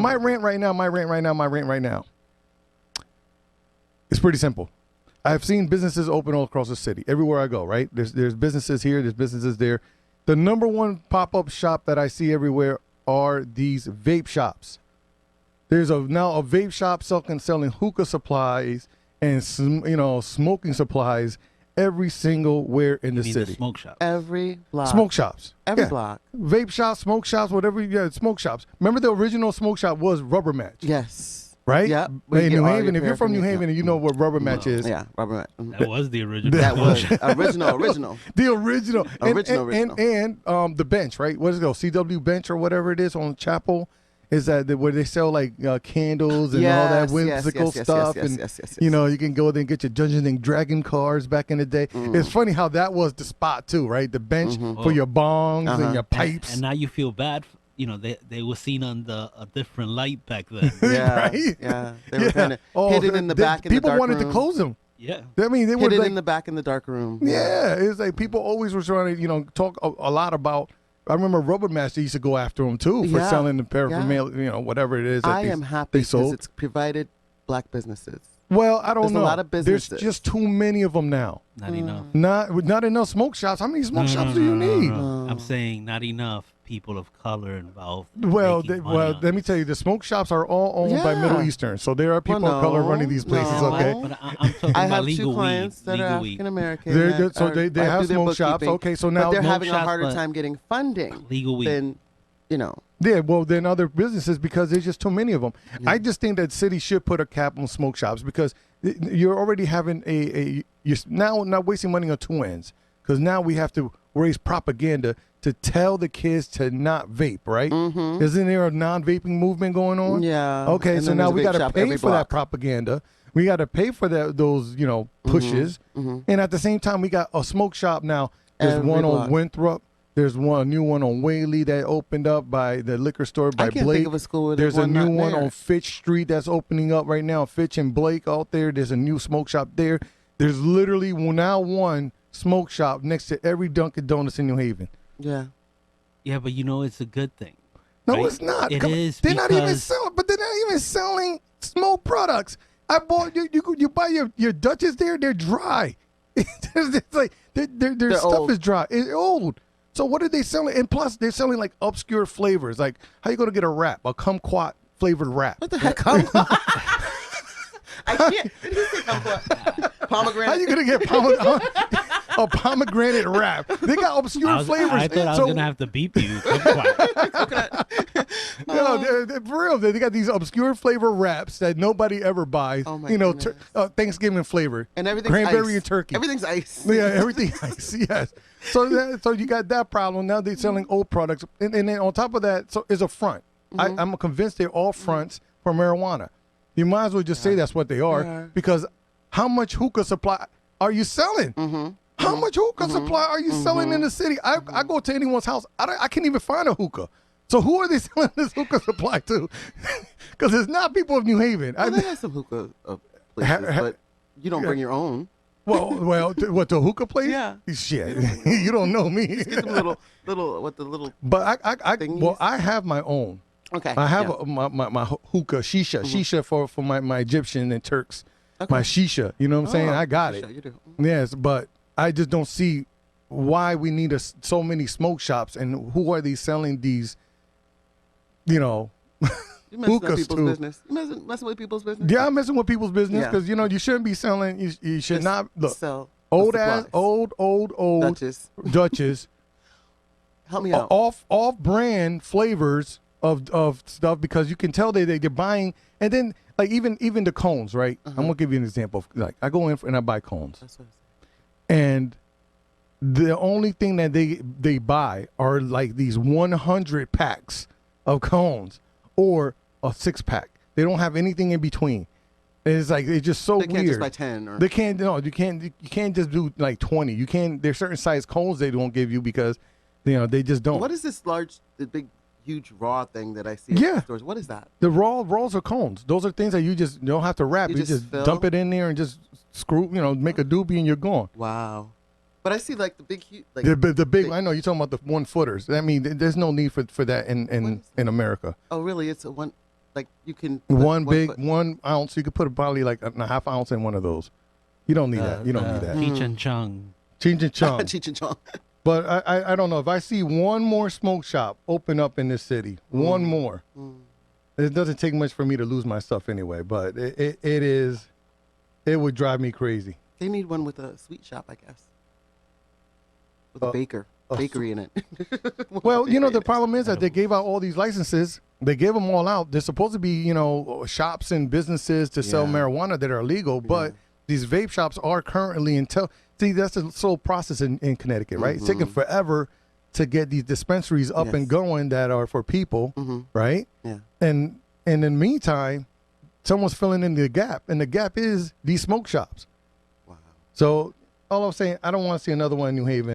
my rant right now. It's pretty simple. I've seen businesses open all across the city, everywhere I go. Right? There's businesses here, there's businesses there. The number one pop-up shop that I see everywhere are these vape shops. There's now a vape shop selling hookah supplies and smoking supplies every single where in the city. The smoke shop. Every block. Smoke shops. Every block. Vape shops, smoke shops, whatever. Yeah, smoke shops. Remember the original smoke shop was Rubber Match. Yes. Right? Yep. In New Haven, if you're from New Haven and you know what Rubber Match is. Yeah, Rubber Match. That was the original. That was original. The original. Original. And the bench, right? What is it called? CW Bench or whatever it is on Chapel. Is that where they sell like candles and all that whimsical stuff? Yes. You know, you can go there and get your Dungeons and Dragon cards back in the day. It's funny how that was the spot too, right? The bench for your bongs and your pipes. And now you feel bad. You know, they were seen under a different light back then. Yeah, right? Yeah. They were kind of hidden in the back in the dark room. People wanted to close them. Yeah. I mean, they were hidden like, in the back in the dark room. Yeah, it's like people always were trying to, talk a lot about. I remember Rubber Match, they used to go after them too for selling the paraphernalia, whatever it is. That I am happy because it's provided black businesses. Well, I don't know. There's a lot of businesses. There's just too many of them now. Not enough. Not enough smoke shops. How many smoke shops do you need? I'm saying not enough people of color involved. Well, let me tell you, the smoke shops are all owned by Middle Eastern, so there are people of color running these places. Okay, but I'm talking I about have legal two clients weed. that Legal are weed. African American. So they have smoke shops. Okay, so now but they're having a shops, harder but time getting funding. Legal weed. Than, Yeah, well, then other businesses because there's just too many of them. Yeah. I just think that cities should put a cap on smoke shops because you're already having you're now not wasting money on two ends because now we have to raise propaganda to tell the kids to not vape, right? Mm-hmm. Isn't there a non-vaping movement going on? Yeah. Okay, so now we got to pay for that propaganda. We got to pay for those pushes, and at the same time, we got a smoke shop now. There's one on Winthrop. There's a new one on Whaley that opened up by the liquor store by I can't Blake. Think of a school where there's a new one there. on Fitch Street that's opening up right now. Fitch and Blake out there. There's a new smoke shop there. There's literally now one smoke shop next to every Dunkin' Donuts in New Haven. Yeah. Yeah, but it's a good thing. No, right? it's not. It is. They're not even selling smoke products. I bought you buy your Dutchess there. They're dry. It's like their stuff old. is dry. It's old. So what are they selling? And plus, they're selling like obscure flavors. Like, how you gonna get a kumquat flavored wrap? What the heck? Kumquat. I can't. Did you say kumquat? Pomegranate. How you gonna get a pomegranate wrap? They got obscure flavors. I thought I was gonna have to beep you. No, for real. They got these obscure flavor wraps that nobody ever buys. Oh my goodness. Thanksgiving flavor. And everything's cranberry ice. and turkey. Everything's ice. Yeah, everything ice. Yes. So you got that problem. Now they're selling old products, and then on top of that, so is a front. I'm convinced they're all fronts for marijuana. You might as well just say that's what they are because how much hookah supply are you selling? How much hookah supply are you selling in the city? I go to anyone's house. I can't even find a hookah. So who are they selling this hookah supply to? Because it's not people of New Haven. Well, they have some hookah places, but you don't bring your own. Well, what the hookah place? Yeah. Shit, you don't know me. Get them little. But thingies? I have my own. Okay. I have my hookah shisha for my Egyptian and Turks. Okay. My shisha, you know what I'm saying? I got it. You do. Yes, but I just don't see why we need so many smoke shops and who are they selling these, You messing hookahs with people's to? business. You messing with people's business. Yeah, I'm messing with people's business Yeah. because you shouldn't be selling. You should Just not look sell old supplies. old Dutchess Help me out. off brand flavors of stuff because you can tell they're buying and then like even the cones, right? I'm gonna give you an example. Like I go in and I buy cones, That's what I said. and the only thing that they buy are like these 100 packs of cones or a 6-pack. They don't have anything in between. And it's like it's just so They weird. can't just buy 10 or. They can't. No, you can't just do like 20. You can't. There's certain size cones they don't give you because they just don't. What is this the big, huge raw thing that I see Yeah. at the stores? What is that? The raws are cones. Those are things that you don't have to wrap. You just fill? dump it in there and just screw. Make a doobie and you're gone. Wow. But I see like the big, like The big. I know you're talking about the 1-footers. I mean, there's no need for that in America. Oh, really? It's a one. Like you can put One big foot- 1 ounce. You could put probably like a half ounce in one of those. You don't need that. You don't need that. Cheech and Chong. Cheech and Chong. Cheech and Chong. But I don't know. If I see one more smoke shop open up in this city, one more, it doesn't take much for me to lose my stuff anyway. But it would drive me crazy. They need one with a sweet shop, I guess. With a bakery in it. Well, you know, the problem is that they gave out all these licenses. They gave them all out. They're supposed to be, you know, shops and businesses to sell Yeah. marijuana that are legal, but these vape shops are currently see, that's the slow process in Connecticut, right? It's taking forever to get these dispensaries up and going that are for people, right? Yeah. And in the meantime, someone's filling in the gap, and the gap is these smoke shops. Wow. So all I'm saying, I don't want to see another one in New Haven.